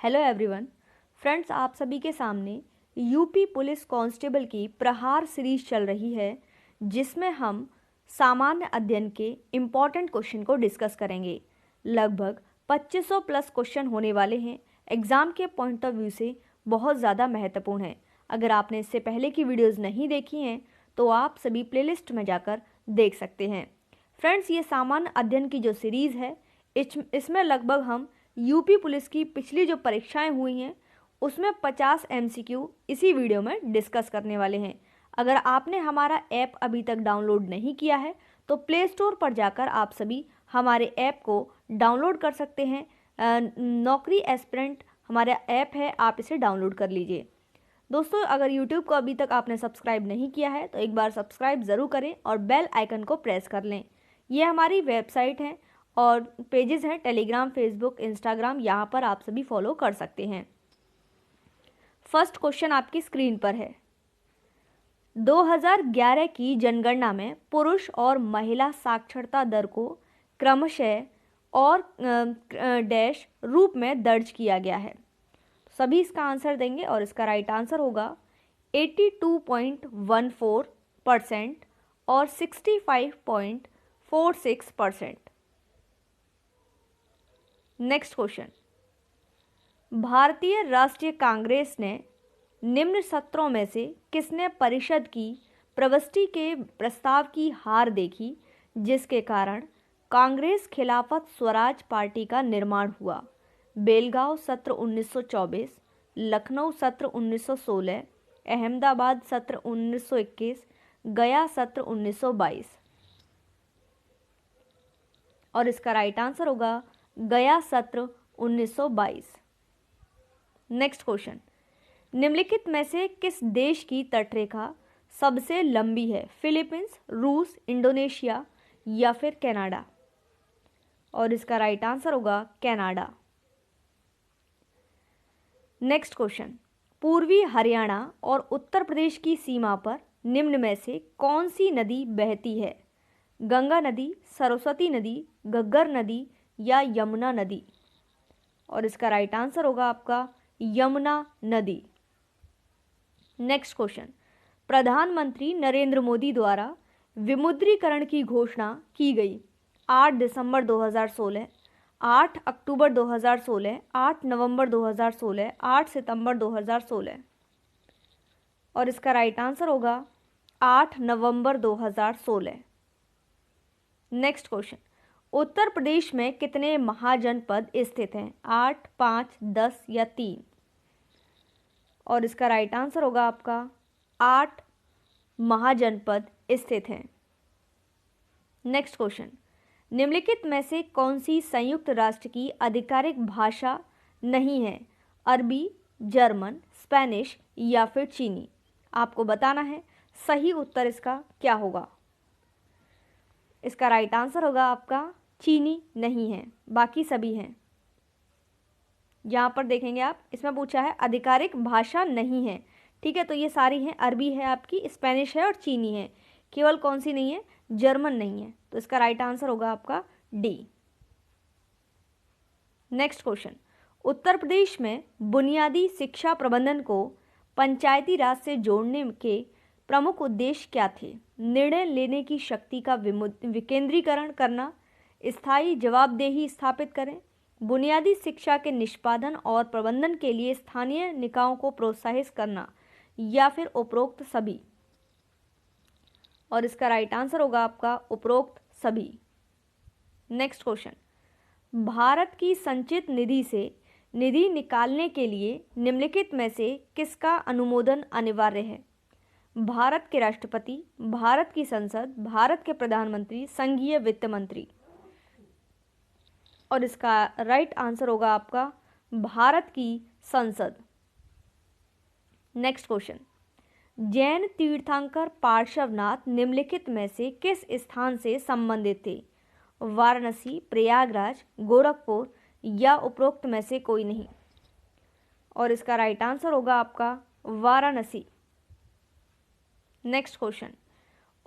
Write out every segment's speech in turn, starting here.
Hello everyone. Friends, आप सभी के सामने यूपी पुलिस कांस्टेबल की प्रहार सीरीज चल रही है, जिसमें हम सामान्य अध्ययन के इम्पॉर्टेंट क्वेश्चन को डिस्कस करेंगे। लगभग 2500 प्लस क्वेश्चन होने वाले हैं। एग्ज़ाम के पॉइंट ऑफ व्यू से बहुत ज़्यादा महत्वपूर्ण है। अगर आपने इससे पहले की वीडियोज़ नहीं देखी हैं तो आप सभी प्लेलिस्ट में जाकर देख सकते हैं। फ्रेंड्स, ये सामान्य अध्ययन की जो सीरीज़ है, इसमें लगभग हम यूपी पुलिस की पिछली जो परीक्षाएं हुई हैं उसमें 50 MCQ इसी वीडियो में डिस्कस करने वाले हैं। अगर आपने हमारा ऐप अभी तक डाउनलोड नहीं किया है तो प्ले स्टोर पर जाकर आप सभी हमारे ऐप को डाउनलोड कर सकते हैं। नौकरी एस्पिरेंट हमारा ऐप है, आप इसे डाउनलोड कर लीजिए। दोस्तों, अगर YouTube को अभी तक आपने सब्सक्राइब नहीं किया है तो एक बार सब्सक्राइब ज़रूर करें और बेल आइकन को प्रेस कर लें। ये हमारी वेबसाइट है और पेजेस हैं टेलीग्राम, फेसबुक, इंस्टाग्राम, यहाँ पर आप सभी फॉलो कर सकते हैं। फर्स्ट क्वेश्चन आपकी स्क्रीन पर है। 2011 की जनगणना में पुरुष और महिला साक्षरता दर को क्रमशः और डैश रूप में दर्ज किया गया है। सभी इसका आंसर देंगे और इसका राइट आंसर होगा 82.14% और 65.46%। Next question. भारतीय राष्ट्रीय कांग्रेस ने निम्न सत्रों में से किसने परिषद की प्रविष्टि के प्रस्ताव की हार देखी, जिसके कारण कांग्रेस खिलाफत स्वराज पार्टी का निर्माण हुआ? बेलगांव सत्र 1924, लखनऊ सत्र 1916, अहमदाबाद सत्र 1921, गया सत्र 1922। और इसका राइट आंसर होगा गया सत्र 1922। Next question. निम्नलिखित में से किस देश की तटरेखा सबसे लंबी है? फिलीपींस, रूस, इंडोनेशिया या फिर कनाडा? और इसका राइट आंसर होगा कनाडा। Next question. पूर्वी हरियाणा और उत्तर प्रदेश की सीमा पर निम्न में से कौन सी नदी बहती है? गंगा नदी, सरस्वती नदी, घग्गर नदी या यमुना नदी? और इसका राइट आंसर होगा आपका यमुना नदी। Next question. प्रधानमंत्री नरेंद्र मोदी द्वारा विमुद्रीकरण की घोषणा की गई 8 दिसंबर 2016, 8 अक्टूबर 2016, 8 नवंबर 2016, 8 सितंबर 2016? और इसका राइट आंसर होगा 8 नवंबर 2016। Next question. उत्तर प्रदेश में कितने महाजनपद स्थित हैं? 8, 5, 10 या 3? और इसका राइट आंसर होगा आपका 8 महाजनपद स्थित हैं। Next question. निम्नलिखित में से कौन सी संयुक्त राष्ट्र की आधिकारिक भाषा नहीं है? अरबी, जर्मन, स्पेनिश या फिर चीनी? आपको बताना है सही उत्तर इसका क्या होगा। इसका राइट आंसर होगा आपका चीनी नहीं है, बाकी सभी हैं। यहाँ पर देखेंगे आप, इसमें पूछा है आधिकारिक भाषा नहीं है, ठीक है, तो ये सारी हैं। अरबी है आपकी, स्पेनिश है और चीनी है। केवल कौन सी नहीं है? जर्मन नहीं है। तो इसका राइट आंसर होगा आपका D. Next question. Uttar Pradesh में बुनियादी शिक्षा प्रबंधन को पंचायती राज से जोड़ने के प्रमुख उद्देश्य क्या थे? निर्णय लेने की शक्ति का विकेंद्रीकरण करना, स्थायी जवाबदेही स्थापित करें, बुनियादी शिक्षा के निष्पादन और प्रबंधन के लिए स्थानीय निकायों को प्रोत्साहित करना या फिर उपरोक्त सभी? और इसका राइट आंसर होगा आपका उपरोक्त सभी। Next question. भारत की संचित निधि से निधि निकालने के लिए निम्नलिखित में से किसका अनुमोदन अनिवार्य है? भारत के राष्ट्रपति, भारत की संसद, भारत के प्रधानमंत्री, संघीय वित्त मंत्री? और इसका राइट आंसर होगा आपका भारत की संसद। Next question. जैन तीर्थंकर पार्श्वनाथ निम्नलिखित में से किस स्थान से संबंधित थे? वाराणसी, प्रयागराज, गोरखपुर या उपरोक्त में से कोई नहीं? और इसका राइट आंसर होगा आपका वाराणसी। Next question.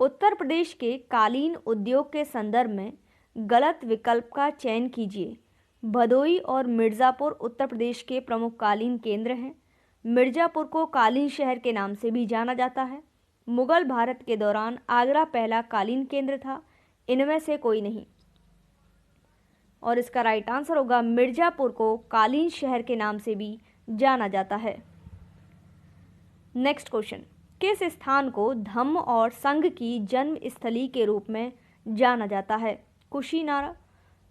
उत्तर प्रदेश के कालीन उद्योग के संदर्भ में गलत विकल्प का चयन कीजिए। भदोई और मिर्ज़ापुर उत्तर प्रदेश के प्रमुख कालीन केंद्र हैं। मिर्ज़ापुर को कालीन शहर के नाम से भी जाना जाता है। मुगल भारत के दौरान आगरा पहला कालीन केंद्र था। इनमें से कोई नहीं। और इसका राइट आंसर होगा मिर्ज़ापुर को कालीन शहर के नाम से भी जाना जाता है। नेक्स्ट क्वेश्चन, किस स्थान को धम्म और संघ की जन्म स्थली के रूप में जाना जाता है? कुशीनारा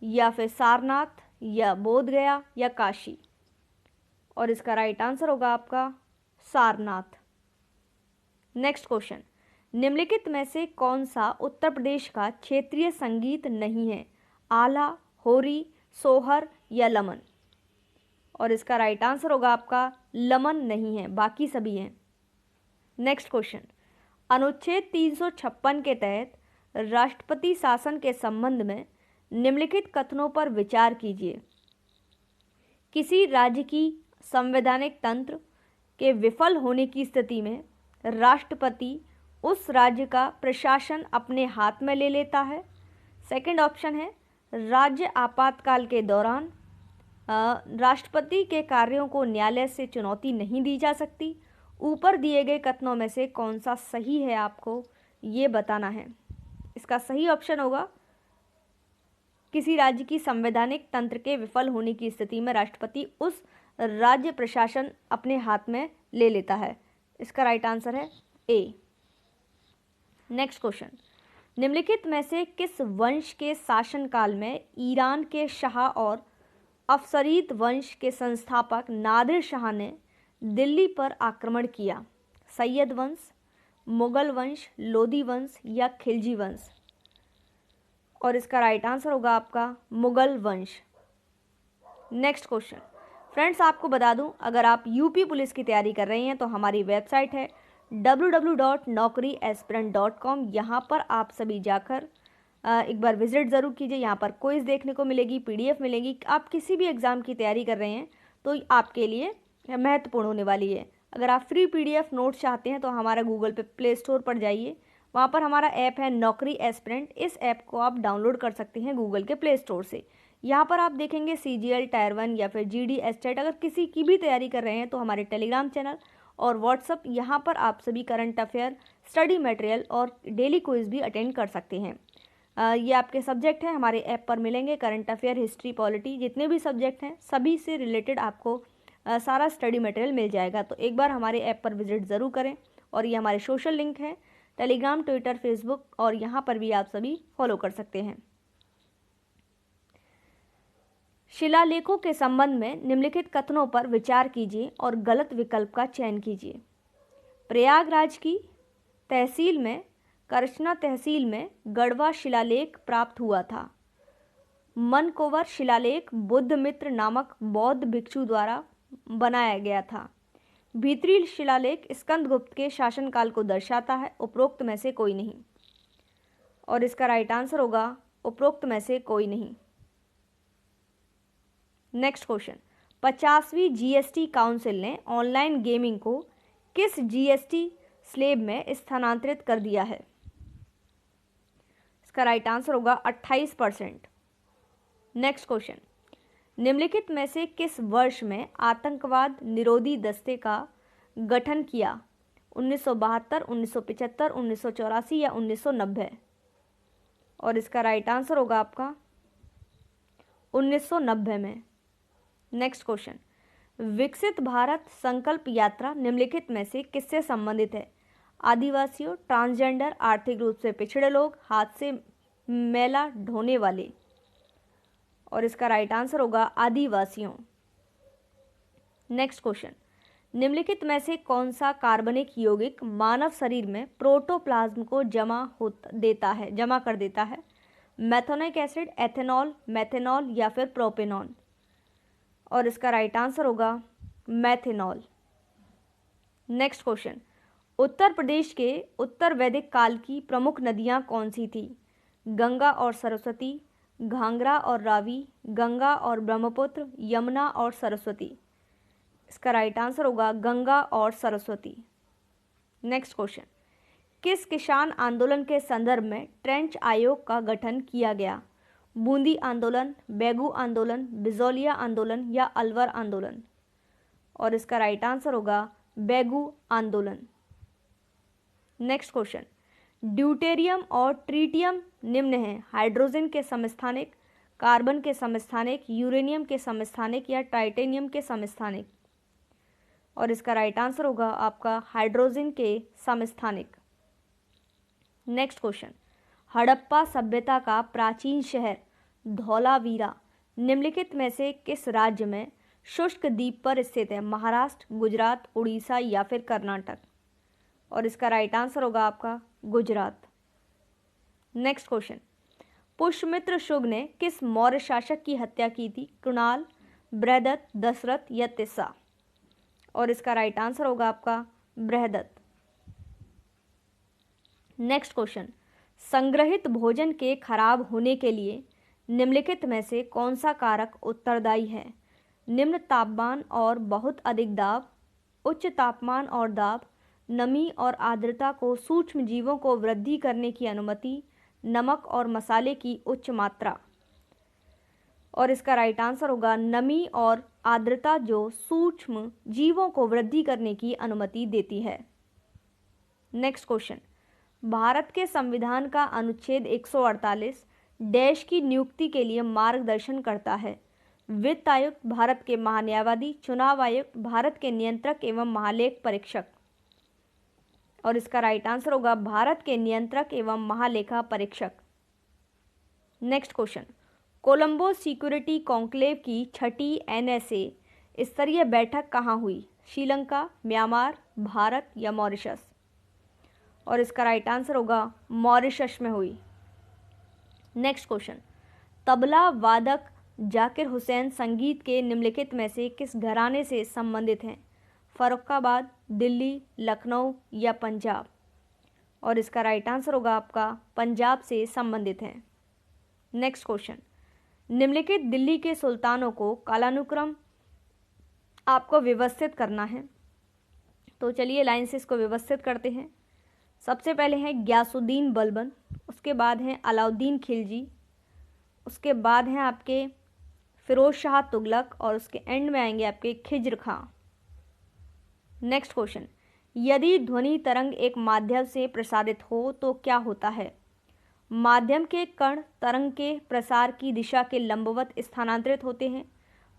या फिर सारनाथ या बोध गया या काशी? और इसका राइट आंसर होगा आपका सारनाथ। नेक्स्ट क्वेश्चन, निम्नलिखित में से कौन सा उत्तर प्रदेश का क्षेत्रीय संगीत नहीं है? आला, होरी, सोहर या लमन? और इसका राइट आंसर होगा आपका लमन नहीं है, बाकी सभी हैं। नेक्स्ट क्वेश्चन, अनुच्छेद 356 के तहत राष्ट्रपति शासन के संबंध में निम्नलिखित कथनों पर विचार कीजिए। किसी राज्य की संवैधानिक तंत्र के विफल होने की स्थिति में राष्ट्रपति उस राज्य का प्रशासन अपने हाथ में ले लेता है। सेकंड ऑप्शन है, राज्य आपातकाल के दौरान राष्ट्रपति के कार्यों को न्यायालय से चुनौती नहीं दी जा सकती। ऊपर दिए गए कथनों में से कौन सा सही है आपको ये बताना है। इसका सही ऑप्शन होगा किसी राज्य की संवैधानिक तंत्र के विफल होने की स्थिति में राष्ट्रपति उस राज्य प्रशासन अपने हाथ में ले लेता है। इसका राइट आंसर है ए। नेक्स्ट क्वेश्चन, निम्नलिखित में से किस वंश के शासनकाल में ईरान के शाह और अफसरीद वंश के संस्थापक नादिर शाह ने दिल्ली पर आक्रमण किया? सैयद वंश, मुगल वंश, लोधी वंश या खिलजी वंश? और इसका राइट आंसर होगा आपका मुगल वंश। नेक्स्ट क्वेश्चन, फ्रेंड्स आपको बता दूं, अगर आप यूपी पुलिस की तैयारी कर रहे हैं तो हमारी वेबसाइट है www.naukriaspirant.com। यहाँ पर आप सभी जाकर एक बार विजिट ज़रूर कीजिए। यहाँ पर क्विज देखने को मिलेगी, PDF मिलेगी। आप किसी भी एग्ज़ाम की तैयारी कर रहे हैं तो आपके लिए महत्वपूर्ण होने वाली है। अगर आप फ्री PDF नोट्स चाहते हैं तो हमारा गूगल पे प्ले स्टोर पर जाइए, वहाँ पर हमारा ऐप है नौकरी एस्पिरेंट। इस ऐप को आप डाउनलोड कर सकते हैं गूगल के प्ले स्टोर से। यहाँ पर आप देखेंगे CGL, टायर 1 या फिर GD, एस्टेट। अगर किसी की भी तैयारी कर रहे हैं तो हमारे टेलीग्राम चैनल और व्हाट्सअप, यहाँ पर आप सभी करंट अफेयर, स्टडी मटेरियल और डेली क्विज भी अटेंड कर सकते हैं। ये आपके सब्जेक्ट हैं, हमारे ऐप पर मिलेंगे। करंट अफेयर, हिस्ट्री, पॉलिटी, जितने भी सब्जेक्ट हैं सभी से रिलेटेड आपको सारा स्टडी मटेरियल मिल जाएगा। तो एक बार हमारे ऐप पर विजिट ज़रूर करें। और ये हमारे सोशल लिंक हैं, टेलीग्राम, ट्विटर, फेसबुक, और यहाँ पर भी आप सभी फॉलो कर सकते हैं। शिलालेखों के संबंध में निम्नलिखित कथनों पर विचार कीजिए और गलत विकल्प का चयन कीजिए। प्रयागराज की तहसील में, करछना तहसील में गढ़वा शिलालेख प्राप्त हुआ था। मनकोवर शिलालेख बुद्ध मित्र नामक बौद्ध भिक्षु द्वारा बनाया गया था। भीतरी शिलालेख स्कंदगुप्त के शासनकाल को दर्शाता है। उपरोक्त में से कोई नहीं। और इसका राइट आंसर होगा उपरोक्त में से कोई नहीं। नेक्स्ट क्वेश्चन, 50वीं GST काउंसिल ने ऑनलाइन गेमिंग को किस GST स्लैब में स्थानांतरित कर दिया है? इसका राइट आंसर होगा 28%। नेक्स्ट क्वेश्चन, निम्नलिखित में से किस वर्ष में आतंकवाद निरोधी दस्ते का गठन किया? 1972, 1975, 1984 या 1990? और इसका राइट आंसर होगा आपका 1990 में। नेक्स्ट क्वेश्चन, विकसित भारत संकल्प यात्रा निम्नलिखित में से किससे संबंधित है? आदिवासियों, ट्रांसजेंडर, आर्थिक रूप से पिछड़े लोग, हाथ से मैला ढोने वाले? और इसका राइट आंसर होगा आदिवासियों। नेक्स्ट क्वेश्चन, निम्नलिखित में से कौन सा कार्बनिक यौगिक मानव शरीर में प्रोटोप्लाज्म को जमा कर देता है? मेथोनिक एसिड, एथेनॉल, मेथेनॉल या फिर प्रोपेनॉन? और इसका राइट आंसर होगा methanol. Next question, Uttar Pradesh के उत्तर वैदिक काल की प्रमुख नदियां कौन सी थी? गंगा और सरस्वती, घाघरा और रावी, गंगा और ब्रह्मपुत्र, यमुना और सरस्वती? इसका राइट आंसर होगा गंगा और सरस्वती। नेक्स्ट क्वेश्चन, किस किसान आंदोलन के संदर्भ में ट्रेंच आयोग का गठन किया गया? बूंदी आंदोलन, बैगू आंदोलन, बिजौलिया आंदोलन या अलवर आंदोलन? और इसका राइट आंसर होगा बैगू आंदोलन। नेक्स्ट क्वेश्चन, ड्यूटेरियम और ट्रीटियम निम्न हैं, हाइड्रोजन के समस्थानिक, कार्बन के समस्थानिक, यूरेनियम के समस्थानिक या टाइटेनियम के समस्थानिक? और इसका राइट आंसर होगा आपका हाइड्रोजन के समस्थानिक। नेक्स्ट क्वेश्चन, हड़प्पा सभ्यता का प्राचीन शहर धौलावीरा निम्नलिखित में से किस राज्य में शुष्क द्वीप पर स्थित है? महाराष्ट्र, गुजरात, उड़ीसा या फिर कर्नाटक? और इसका राइट आंसर होगा आपका गुजरात। नेक्स्ट क्वेश्चन, पुष्यमित्र शुंग ने किस मौर्य शासक की हत्या की थी? कुणाल, बृहदत्त, दशरथ या तिस्सा? और इसका राइट आंसर होगा आपका बृहदत्त। नेक्स्ट क्वेश्चन, संग्रहित भोजन के खराब होने के लिए निम्नलिखित में से कौन सा कारक उत्तरदायी है? निम्न तापमान और बहुत अधिक दाब, उच्च तापमान और दाब, नमी और आर्द्रता को सूक्ष्म जीवों को वृद्धि करने की अनुमति, नमक और मसाले की उच्च मात्रा? और इसका राइट आंसर होगा नमी और आर्द्रता जो सूक्ष्म जीवों को वृद्धि करने की अनुमति देती है। नेक्स्ट क्वेश्चन, भारत के संविधान का अनुच्छेद 148 डैश की नियुक्ति के लिए मार्गदर्शन करता है? वित्त आयुक्त, भारत के महान्यायवादी, चुनाव आयुक्त, भारत के नियंत्रक एवं महालेख परीक्षक? और इसका राइट आंसर होगा भारत के नियंत्रक एवं महालेखा परीक्षक। Next question, Colombo security conclave की छठी NSA स्तरीय बैठक कहाँ हुई? श्रीलंका, म्यांमार, भारत या मॉरिशस? और इसका राइट आंसर होगा मॉरिशस में हुई। नेक्स्ट क्वेश्चन, तबला वादक जाकिर हुसैन संगीत के निम्नलिखित में से किस घराने से संबंधित हैं? फर्रुखाबाद, दिल्ली, लखनऊ या पंजाब? और इसका राइट आंसर होगा आपका पंजाब से संबंधित हैं। नेक्स्ट क्वेश्चन, निम्नलिखित दिल्ली के सुल्तानों को कालानुक्रम आपको व्यवस्थित करना है, तो चलिए लाइन से इसको व्यवस्थित करते हैं। सबसे पहले हैं ग्यासुद्दीन बलबन, उसके बाद हैं अलाउद्दीन खिलजी, उसके बाद हैं आपके फिरोज शाह तुगलक और उसके एंड में आएंगे आपके खिज्र खां। नेक्स्ट क्वेश्चन, यदि ध्वनि तरंग एक माध्यम से प्रसारित हो तो क्या होता है? माध्यम के कण तरंग के प्रसार की दिशा के लंबवत स्थानांतरित होते हैं,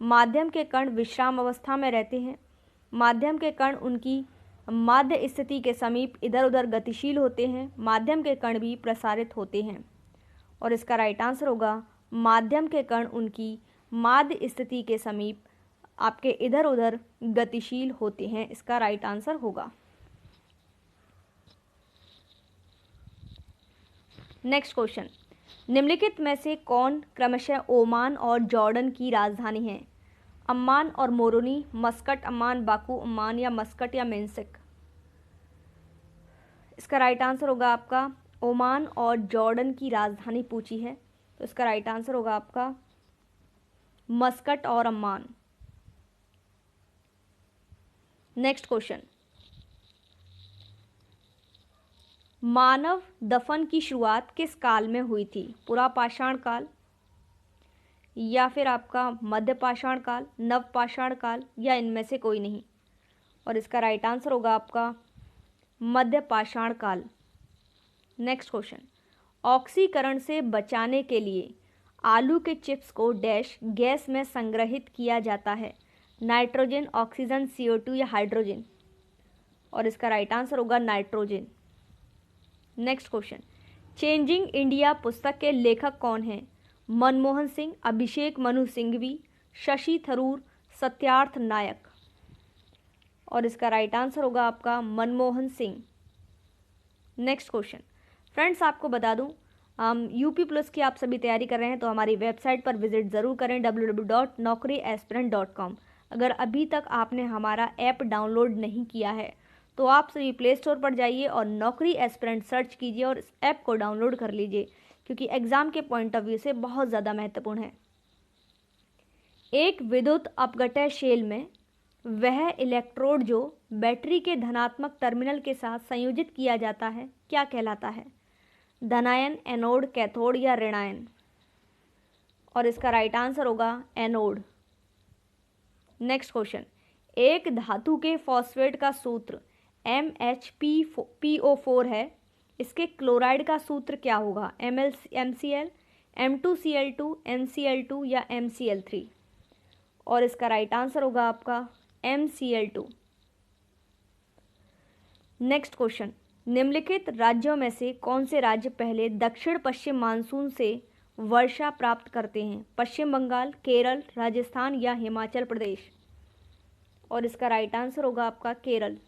माध्यम के कण विश्राम अवस्था में रहते हैं, माध्यम के कण उनकी माध्य स्थिति के समीप इधर उधर गतिशील होते हैं, माध्यम के कण भी प्रसारित होते हैं? और इसका राइट आंसर होगा माध्यम के कण उनकी माध्य स्थिति के समीप आपके इधर उधर गतिशील होते हैं, इसका राइट आंसर होगा। नेक्स्ट क्वेश्चन, निम्नलिखित में से कौन क्रमशः ओमान और जॉर्डन की राजधानी है? अम्मान और Moroni, Muscat Amman, Baku Amman या मस्कट या मेंसिक? इसका राइट आंसर होगा आपका ओमान और जॉर्डन की राजधानी पूछी है, तो इसका राइट आंसर होगा आपका मस्कट और अम्मान। नेक्स्ट क्वेश्चन, मानव दफन की शुरुआत किस काल में हुई थी? पुरापाषाण काल या फिर आपका मध्यपाषाण काल, नवपाषाण काल या इनमें से कोई नहीं? और इसका राइट आंसर होगा आपका मध्यपाषाण काल। नेक्स्ट क्वेश्चन, ऑक्सीकरण से बचाने के लिए आलू के चिप्स को डैश गैस में संग्रहित किया जाता है? नाइट्रोजन, ऑक्सीजन, CO2 या हाइड्रोजन? और इसका राइट आंसर होगा nitrogen. Next question, changing India पुस्तक के लेखक कौन हैं? मनमोहन सिंह, अभिषेक मनु सिंघवी, शशि थरूर, सत्यार्थ नायक? और इसका राइट आंसर होगा आपका Manmohan Singh. Next question, friends आपको बता दूं UP+ की आप सभी तैयारी कर रहे हैं तो हमारी वेबसाइट पर विजिट ज़रूर करें www.naukriaspirant.com। अगर अभी तक आपने हमारा ऐप डाउनलोड नहीं किया है तो आप सभी प्ले स्टोर पर जाइए और नौकरी एस्पिरेंट सर्च कीजिए और इस ऐप को डाउनलोड कर लीजिए, क्योंकि एग्ज़ाम के पॉइंट ऑफ व्यू से बहुत ज़्यादा महत्वपूर्ण है। एक विद्युत अपघटय शेल में वह इलेक्ट्रोड जो बैटरी के धनात्मक टर्मिनल के साथ संयोजित किया जाता है क्या कहलाता है? धनायन, एनोड, कैथोड या ऋणायन? और इसका राइट आंसर होगा एनोड। नेक्स्ट क्वेश्चन, एक धातु के फॉस्फेट का सूत्र MHPO4 है, इसके क्लोराइड का सूत्र क्या होगा? MCl, M2Cl2, NCl2 या MCl3? और इसका राइट आंसर होगा आपका MCl2। नेक्स्ट क्वेश्चन, निम्नलिखित राज्यों में से कौन से राज्य पहले दक्षिण पश्चिम मानसून से वर्षा प्राप्त करते हैं? पश्चिम बंगाल, केरल, राजस्थान या हिमाचल प्रदेश? और इसका राइट आंसर होगा आपका केरल।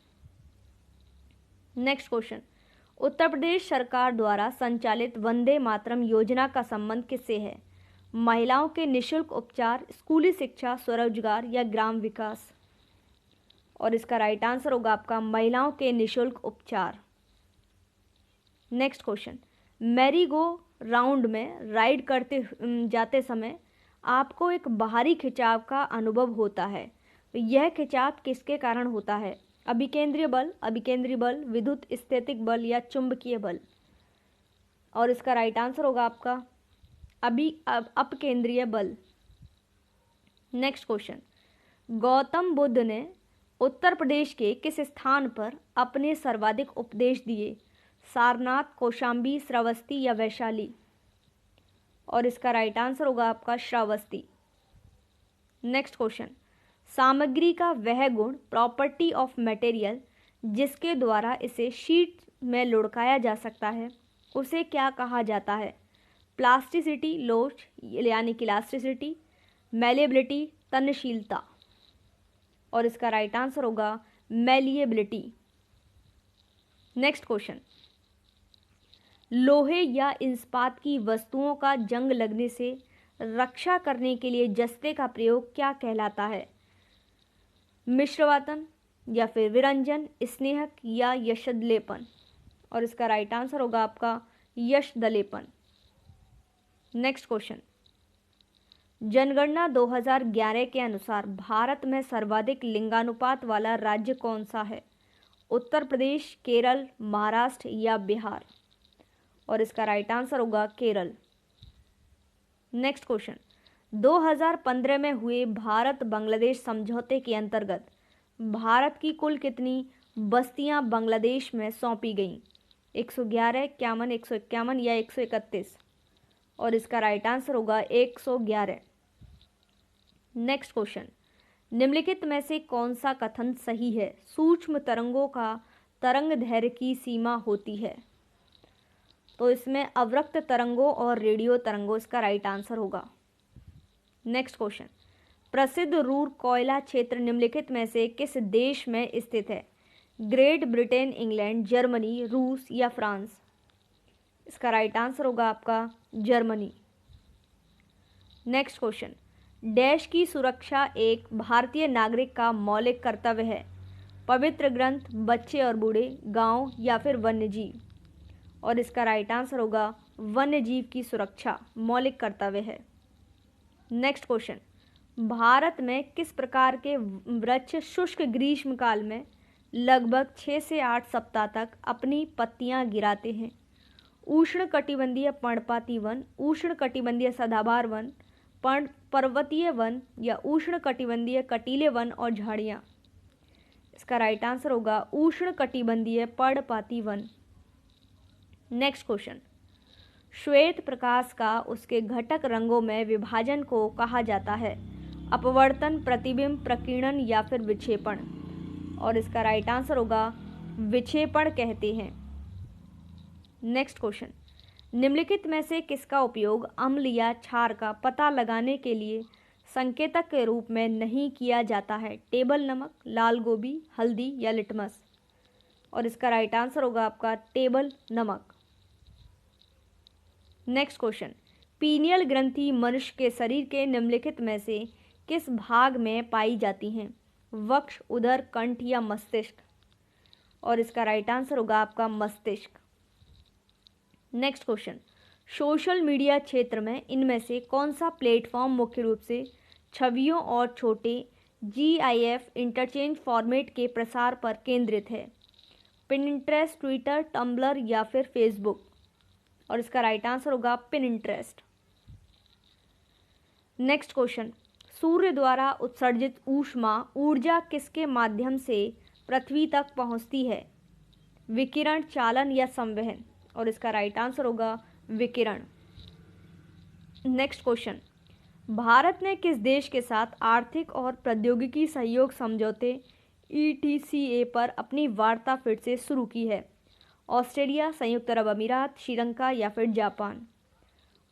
नेक्स्ट क्वेश्चन, उत्तर प्रदेश सरकार द्वारा संचालित वंदे मातरम योजना का संबंध किससे है? महिलाओं के निःशुल्क उपचार, स्कूली शिक्षा, स्वरोजगार या ग्राम विकास? और इसका राइट आंसर होगा आपका महिलाओं के निःशुल्क उपचार। Next question, merry go round में राइड करते जाते समय आपको एक बाहरी खिंचाव का अनुभव होता है, तो यह खिंचाव किसके कारण होता है? अभिकेंद्रीय बल, विद्युत स्थैतिक बल या चुंबकीय बल? और इसका राइट आंसर होगा आपका अपकेंद्रीय बल। नेक्स्ट क्वेश्चन, गौतम बुद्ध ने उत्तर प्रदेश के किस स्थान पर अपने सर्वाधिक उपदेश दिए? सारनाथ, कौशाम्बी, श्रावस्ती या वैशाली? और इसका राइट आंसर होगा आपका श्रावस्ती। नेक्स्ट क्वेश्चन, सामग्री का वह गुण, प्रॉपर्टी ऑफ मटेरियल, जिसके द्वारा इसे शीट में लुढ़काया जा सकता है, उसे क्या कहा जाता है? प्लास्टिसिटी, लोच यानी कि इलास्टिसिटी, मैलेबिलिटी, तन्यशीलता? और इसका राइट आंसर होगा मैलिएबिलिटी। नेक्स्ट क्वेश्चन, लोहे या इस्पात की वस्तुओं का जंग लगने से रक्षा करने के लिए जस्ते का प्रयोग क्या कहलाता है? मिश्रवातन या फिर विरंजन, स्नेहक या यशदलेपन? और इसका राइट आंसर होगा आपका यशदलेपन। नेक्स्ट क्वेश्चन, जनगणना 2011 के अनुसार भारत में सर्वाधिक लिंगानुपात वाला राज्य कौन सा है? उत्तर प्रदेश, केरल, महाराष्ट्र या बिहार? और इसका राइट आंसर होगा केरल। नेक्स्ट क्वेश्चन, 2015 में हुए भारत बांग्लादेश समझौते के अंतर्गत भारत की कुल कितनी बस्तियां बांग्लादेश में सौंपी गईं? 111, 51, 151 या 131? और इसका राइट आंसर होगा 111। नेक्स्ट क्वेश्चन, निम्नलिखित में से कौन सा कथन सही है? सूक्ष्म तरंगों का तरंग दैर्घ्य की सीमा होती है? तो इसमें अवरक्त तरंगों और रेडियो तरंगों इसका राइट आंसर होगा। नेक्स्ट क्वेश्चन, प्रसिद्ध रूर कोयला क्षेत्र निम्नलिखित में से किस देश में स्थित है? ग्रेट ब्रिटेन, इंग्लैंड, जर्मनी, रूस या फ्रांस? इसका राइट आंसर होगा आपका जर्मनी। नेक्स्ट क्वेश्चन, डैश की सुरक्षा एक भारतीय नागरिक का मौलिक कर्तव्य है? पवित्र ग्रंथ, बच्चे और बूढ़े, गांव या फिर वन्यजीव? और इसका राइट आंसर होगा वन्यजीव की सुरक्षा मौलिक कर्तव्य है। नेक्स्ट क्वेश्चन, भारत में किस प्रकार के वृक्ष शुष्क ग्रीष्मकाल में लगभग 6 से 8 सप्ताह तक अपनी पत्तियां गिराते हैं? उष्णकटिबंधीय पर्णपाती वन, उष्णकटिबंधीय सदाबहार वन, पर्वतीय वन या उष्णकटिबंधीय कटीले वन और झाड़ियाँ? इसका राइट आंसर होगा उष्णकटिबंधीय पर्णपाती वन। नेक्स्ट क्वेश्चन, श्वेत प्रकाश का उसके घटक रंगों में विभाजन को कहा जाता है? अपवर्तन, प्रतिबिंब, प्रकीर्णन या फिर विक्षेपण? और इसका राइट आंसर होगा विक्षेपण कहते हैं। नेक्स्ट क्वेश्चन, निम्नलिखित में से किसका उपयोग अम्ल या क्षार का पता लगाने के लिए संकेतक के रूप में नहीं किया जाता है? टेबल नमक, लाल गोभी, हल्दी या लिटमस? और इसका राइट आंसर होगा आपका टेबल नमक। नेक्स्ट क्वेश्चन, पीनियल ग्रंथि मनुष्य के शरीर के निम्नलिखित में से किस भाग में पाई जाती हैं? वक्ष, उदर, कंठ या मस्तिष्क? और इसका राइट आंसर होगा आपका मस्तिष्क। नेक्स्ट क्वेश्चन, सोशल मीडिया क्षेत्र में इनमें से कौन सा प्लेटफॉर्म मुख्य रूप से छवियों और छोटे GIF इंटरचेंज फॉर्मेट के प्रसार पर केंद्रित है? पिनिंटरेस्ट, ट्विटर, टम्बलर या फिर फेसबुक? और इसका राइट आंसर होगा पिनिंटरेस्ट। नेक्स्ट क्वेश्चन, सूर्य द्वारा उत्सर्जित ऊष्मा ऊर्जा किसके माध्यम से पृथ्वी तक पहुंचती है? विकिरण, चालन या संवहन? और इसका राइट आंसर होगा विकिरण। नेक्स्ट क्वेश्चन, भारत ने किस देश के साथ आर्थिक और प्रौद्योगिकी सहयोग समझौते ETCA पर अपनी वार्ता फिर से शुरू की है? ऑस्ट्रेलिया, संयुक्त अरब अमीरात, श्रीलंका या फिर जापान?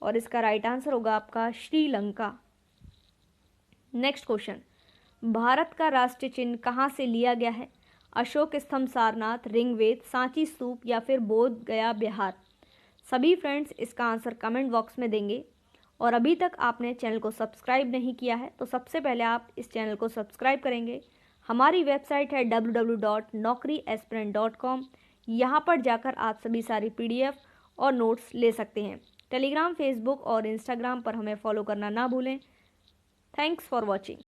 और इसका राइट आंसर होगा आपका श्रीलंका। नेक्स्ट क्वेश्चन, भारत का राष्ट्रीय चिन्ह कहाँ से लिया गया है? अशोक स्तंभ, सारनाथ, ऋग्वेद, सांची स्तूप या फिर बोध गया बिहार? सभी फ्रेंड्स इसका आंसर कमेंट बॉक्स में देंगे। और अभी तक आपने चैनल को सब्सक्राइब नहीं किया है तो सबसे पहले आप इस चैनल को सब्सक्राइब करेंगे। हमारी वेबसाइट है www.naukriaspirant.com। यहाँ पर जाकर आप सभी सारी PDF और नोट्स ले सकते हैं। टेलीग्राम, फेसबुक और इंस्टाग्राम पर हमें फॉलो करना ना भूलें। Thanks for watching.